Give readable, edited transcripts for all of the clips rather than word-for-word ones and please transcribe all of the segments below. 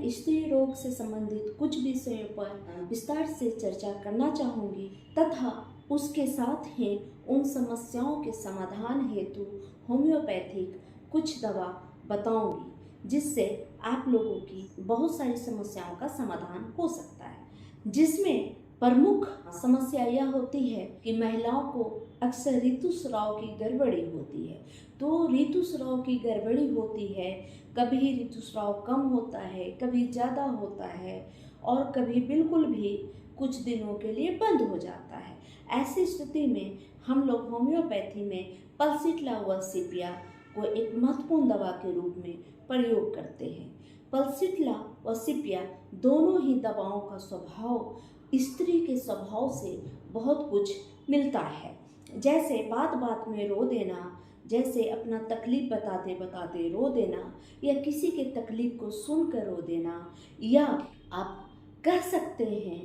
मैं स्त्री रोग से संबंधित कुछ विषयों पर विस्तार से चर्चा करना चाहूँगी तथा उसके साथ ही उन समस्याओं के समाधान हेतु होम्योपैथिक कुछ दवा बताऊंगी, जिससे आप लोगों की बहुत सारी समस्याओं का समाधान हो सकता है। जिसमें प्रमुख समस्या यह होती है कि महिलाओं को अक्सर ऋतुस्राव की गड़बड़ी होती है। तो ऋतुस्राव की गड़बड़ी होती है, कभी ऋतुस्राव कम होता है, कभी ज़्यादा होता है और कभी बिल्कुल भी कुछ दिनों के लिए बंद हो जाता है। ऐसी स्थिति में हम लोग होम्योपैथी में पल्सिट्ला व सीपिया को एक महत्वपूर्ण दवा के रूप में प्रयोग करते हैं। पल्सिट्ला व सीपिया दोनों ही दवाओं का स्वभाव स्त्री के स्वभाव से बहुत कुछ मिलता है, जैसे बात बात में रो देना, जैसे अपना तकलीफ बताते बताते रो देना, या किसी के तकलीफ को सुनकर रो देना, या आप कह सकते हैं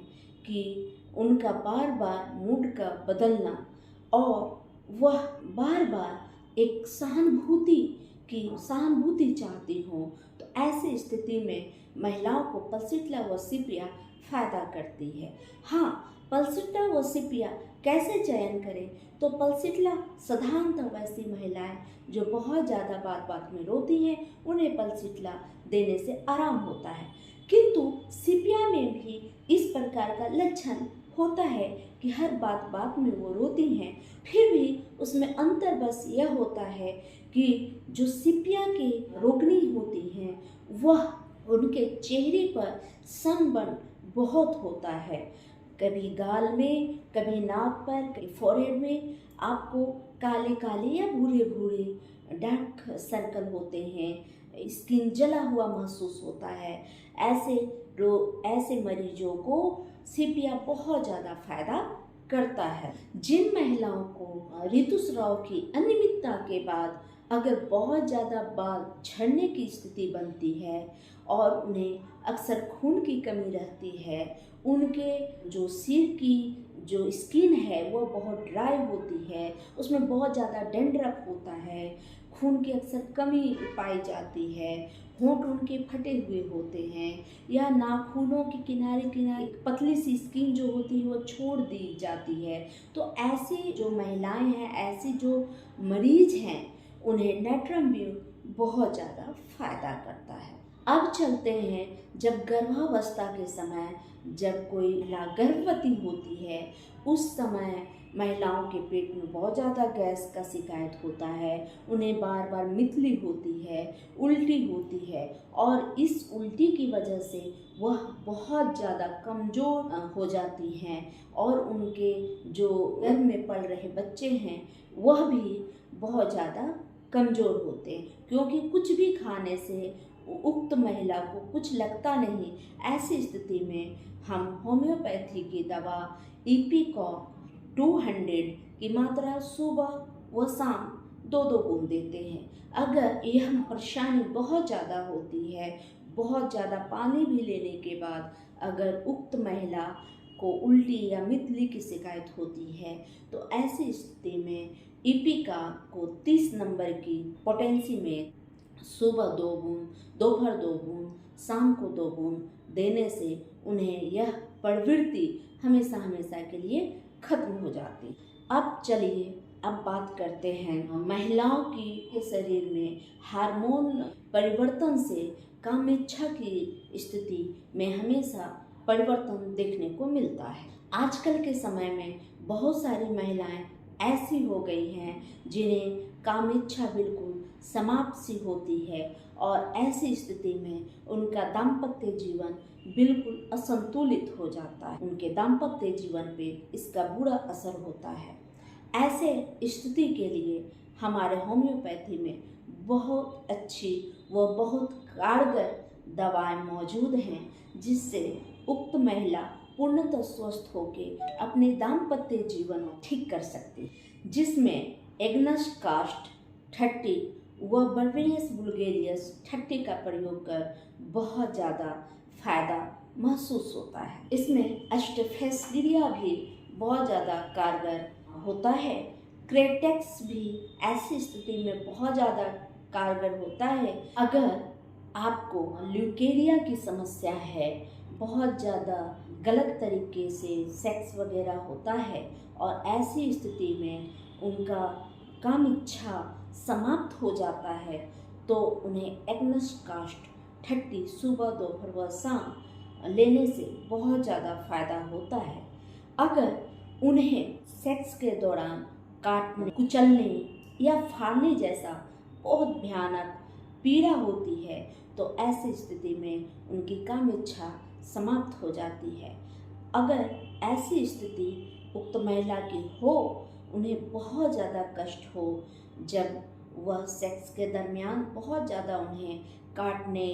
कि उनका बार बार मूड का बदलना और वह बार बार एक सहानुभूति चाहती हो। तो ऐसी स्थिति में महिलाओं को पल्सिट्ला व सीपिया फायदा करती है। हाँ, पल्सिट्ला व सीपिया कैसे चयन करें? तो पल्सिट्ला साधारणतः वैसी महिलाएं जो बहुत ज़्यादा बात बात में रोती हैं, उन्हें पल्सिट्ला देने से आराम होता है। किंतु सीपिया में भी इस प्रकार का लक्षण होता है कि हर बात बात में वो रोती हैं, फिर भी उसमें अंतर बस यह होता है कि जो सीपिया की रोगिणी होती हैं वह उनके चेहरे पर सनबर्न बहुत होता है। कभी गाल में, कभी नाक पर, कभी फोरहेड में आपको काले काले या भूरे भूरे डार्क सर्कल होते हैं, स्किन जला हुआ महसूस होता है। ऐसे मरीजों को सीपिया बहुत ज़्यादा फायदा करता है। जिन महिलाओं को ऋतुस्राव की अनियमितता के बाद अगर बहुत ज़्यादा बाल झड़ने की स्थिति बनती है और उन्हें अक्सर खून की कमी रहती है, उनके जो सिर की जो स्किन है वह बहुत ड्राई होती है, उसमें बहुत ज़्यादा डैंड्रफ होता है, खून की अक्सर कमी पाई जाती है, होंठ उनके फटे हुए होते हैं, या नाखूनों के किनारे किनारे पतली सी स्किन जो होती है वो छोड़ दी जाती है। तो ऐसी जो महिलाएं हैं, ऐसी जो मरीज हैं, उन्हें नेट्रम्ब्यून बहुत ज़्यादा फायदा करता है। अब चलते हैं, जब गर्भावस्था के समय जब कोई महिला गर्भवती होती है, उस समय महिलाओं के पेट में बहुत ज़्यादा गैस का शिकायत होता है, उन्हें बार बार मितली होती है, उल्टी होती है, और इस उल्टी की वजह से वह बहुत ज़्यादा कमज़ोर हो जाती हैं और उनके जो गर्भ में पल रहे बच्चे हैं वह भी बहुत ज़्यादा कमज़ोर होते हैं, क्योंकि कुछ भी खाने से उक्त महिला को कुछ लगता नहीं। ऐसी स्थिति में हम होम्योपैथी की दवा इपीकॉक 200 की मात्रा सुबह व शाम 2-2 बूंद देते हैं। अगर यह परेशानी बहुत ज़्यादा होती है, बहुत ज़्यादा पानी भी लेने के बाद अगर उक्त महिला को उल्टी या मितली की शिकायत होती है, तो ऐसी स्थिति में इपीकॉक को 30 नंबर की पोटेंसी में सुबह 2 बूंद, दोपहर 2 बूंद, शाम को 2 बूंद देने से उन्हें यह प्रवृत्ति हमेशा हमेशा के लिए खत्म हो जाती। अब चलिए बात करते हैं महिलाओं के शरीर में हार्मोन परिवर्तन से कामेच्छा की स्थिति में हमेशा परिवर्तन देखने को मिलता है। आजकल के समय में बहुत सारी महिलाएं ऐसी हो गई हैं जिन्हें कामेच्छा बिल्कुल समाप्त सी होती है, और ऐसी स्थिति में उनका दाम्पत्य जीवन बिल्कुल असंतुलित हो जाता है। उनके दाम्पत्य जीवन पे इसका बुरा असर होता है। ऐसे स्थिति के लिए हमारे होम्योपैथी में बहुत अच्छी व बहुत कारगर दवाएं मौजूद हैं, जिससे उक्त महिला पूर्णतः स्वस्थ होकर अपने दाम्पत्य जीवन को ठीक कर सकती है, जिसमें एग्नस कास्ट 30 व बर्बेरियस बुल्गेरियस 30 का प्रयोग कर बहुत ज़्यादा फायदा महसूस होता है। इसमें एस्टेफेस्गिरिया भी बहुत ज़्यादा कारगर होता है। क्रेटेक्स भी ऐसी स्थिति में बहुत ज़्यादा कारगर होता है। अगर आपको ल्यूकेरिया की समस्या है, बहुत ज़्यादा गलत तरीके से सेक्स वगैरह होता है और ऐसी स्थिति में उनका काम इच्छा समाप्त हो जाता है, तो उन्हें एग्नस कास्ट 30 सुबह दोपहर व शाम लेने से बहुत ज़्यादा फ़ायदा होता है। अगर उन्हें सेक्स के दौरान काटने, कुचलने या फाड़ने जैसा बहुत भयानक पीड़ा होती है, तो ऐसी स्थिति में उनकी काम इच्छा समाप्त हो जाती है। अगर ऐसी स्थिति उक्त महिला की हो, उन्हें बहुत ज़्यादा कष्ट हो, जब वह सेक्स के दरमियान बहुत ज़्यादा उन्हें काटने,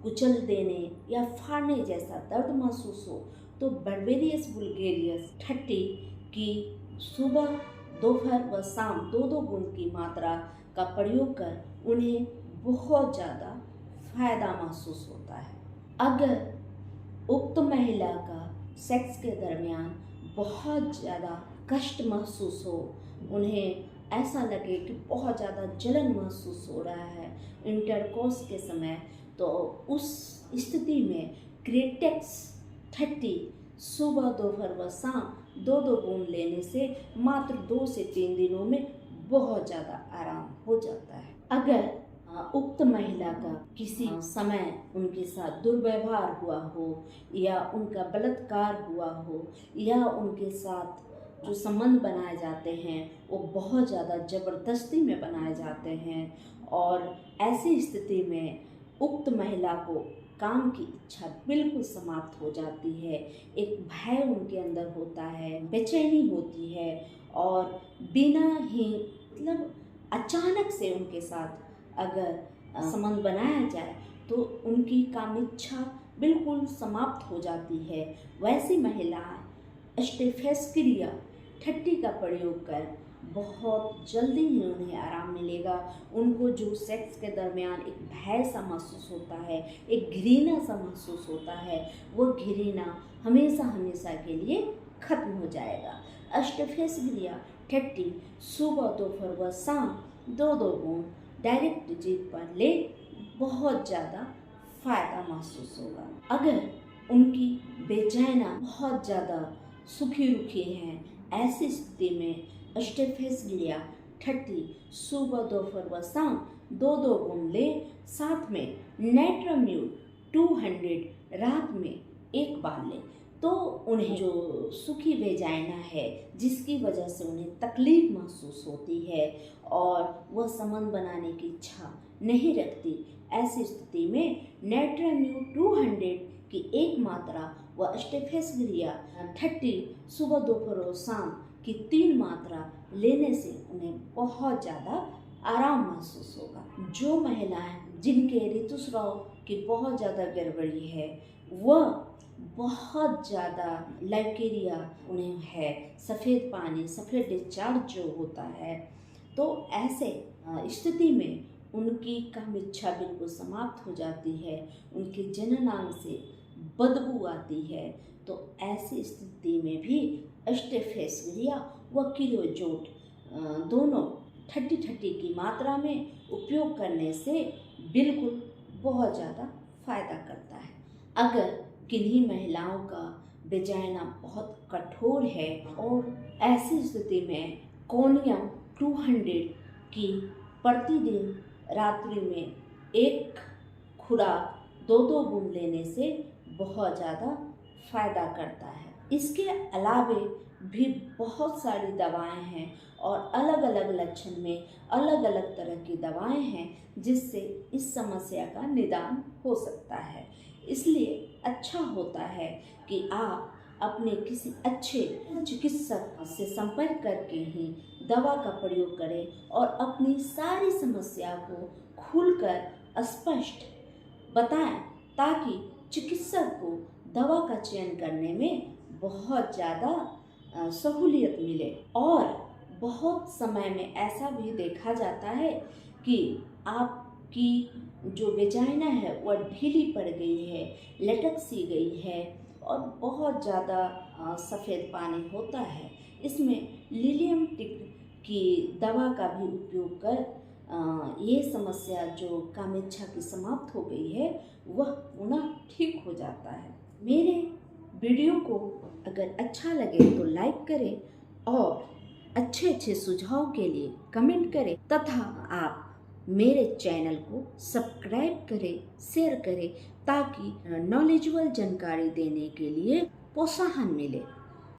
कुचल देने या फाड़ने जैसा दर्द महसूस हो, तो बर्बेरियस वुल्गेरियस 30 की सुबह दोपहर व शाम 2-2 बूंद की मात्रा का प्रयोग कर उन्हें बहुत ज़्यादा फायदा महसूस होता है। अगर उक्त महिला का सेक्स के दरमियान बहुत ज़्यादा कष्ट महसूस हो, उन्हें ऐसा लगे कि बहुत ज़्यादा जलन महसूस हो रहा है इंटरकोर्स के समय, तो उस स्थिति में क्रेटेक्स 30 सुबह दोपहर व शाम 2-2 बूंद लेने से मात्र 2 से 3 दिनों में बहुत ज़्यादा आराम हो जाता है। अगर उक्त महिला का किसी समय उनके साथ दुर्व्यवहार हुआ हो या उनका बलात्कार हुआ हो या उनके साथ जो संबंध बनाए जाते हैं वो बहुत ज़्यादा ज़बरदस्ती में बनाए जाते हैं और ऐसी स्थिति में उक्त महिला को काम की इच्छा बिल्कुल समाप्त हो जाती है, एक भय उनके अंदर होता है, बेचैनी होती है और बिना ही मतलब अचानक से उनके साथ अगर संबंध बनाया जाए तो उनकी काम इच्छा बिल्कुल समाप्त हो जाती है। वैसी महिलाएं स्टेफेस क्रिया 30 का प्रयोग कर बहुत जल्दी ही उन्हें आराम मिलेगा। उनको जो सेक्स के दरमियान एक भय सा महसूस होता है, एक घृणा सा महसूस होता है, वो घृणा हमेशा हमेशा के लिए खत्म हो जाएगा। स्टेफेस क्रिया 30 सुबह दोपहर व शाम 2-2 बूंद डायरेक्ट जीभ पर ले, बहुत ज़्यादा फ़ायदा महसूस होगा। अगर उनकी बेचैना बहुत ज़्यादा सूखी रुखी हैं, ऐसी स्थिति में स्टेफेस क्रिया 30 सुबह दोपहर व शाम 2-2 बूंद ले, साथ में नाइट्राम्यूल 200 रात में 1 बार ले, तो उन्हें जो सूखी वेजाइना है जिसकी वजह से उन्हें तकलीफ महसूस होती है और वह संबंध बनाने की इच्छा नहीं रखती, ऐसी स्थिति में नाइट्राम्यूल 200 की 1 मात्रा व स्टेफेस क्रिया 30 सुबह दोपहर और शाम की 3 मात्रा लेने से उन्हें बहुत ज़्यादा आराम महसूस होगा। जो महिलाएं जिनके ऋतुस्राव की बहुत ज़्यादा गड़बड़ी है, वह बहुत ज़्यादा ल्यूकेरिया उन्हें है, सफ़ेद पानी, सफ़ेद डिस्चार्ज जो होता है, तो ऐसे स्थिति में उनकी काम इच्छा बिल्कुल समाप्त हो जाती है, उनके जननांग से बदबू आती है, तो ऐसी स्थिति में भी स्टेफेस क्रिया व किलोजोट दोनों 30-30 की मात्रा में उपयोग करने से बिल्कुल बहुत ज़्यादा फ़ायदा करता है। अगर किन्हीं महिलाओं का वेजाइना बहुत कठोर है और ऐसी स्थिति में कोनियम 200 की प्रतिदिन रात्रि में 1 खुराक 2-2 बूंद लेने से बहुत ज़्यादा फ़ायदा करता है। इसके अलावे भी बहुत सारी दवाएं हैं और अलग अलग लक्षण में अलग अलग तरह की दवाएं हैं जिससे इस समस्या का निदान हो सकता है। इसलिए अच्छा होता है कि आप अपने किसी अच्छे चिकित्सक से संपर्क करके ही दवा का प्रयोग करें और अपनी सारी समस्या को खुलकर स्पष्ट बताएं, ताकि चिकित्सक को दवा का चयन करने में बहुत ज़्यादा सहूलियत मिले। और बहुत समय में ऐसा भी देखा जाता है कि आपकी जो वेजाइना है वह ढीली पड़ गई है, लटक सी गई है और बहुत ज़्यादा सफ़ेद पानी होता है। इसमें लिलियम टिक की दवा का भी उपयोग कर ये समस्या जो कामेच्छा की समाप्त हो गई है वह पुनः ठीक हो जाता है। मेरे वीडियो को अगर अच्छा लगे तो लाइक करें और अच्छे अच्छे सुझाव के लिए कमेंट करें तथा आप मेरे चैनल को सब्सक्राइब करें, शेयर करें ताकि नॉलेजेबल जानकारी देने के लिए प्रोत्साहन मिले।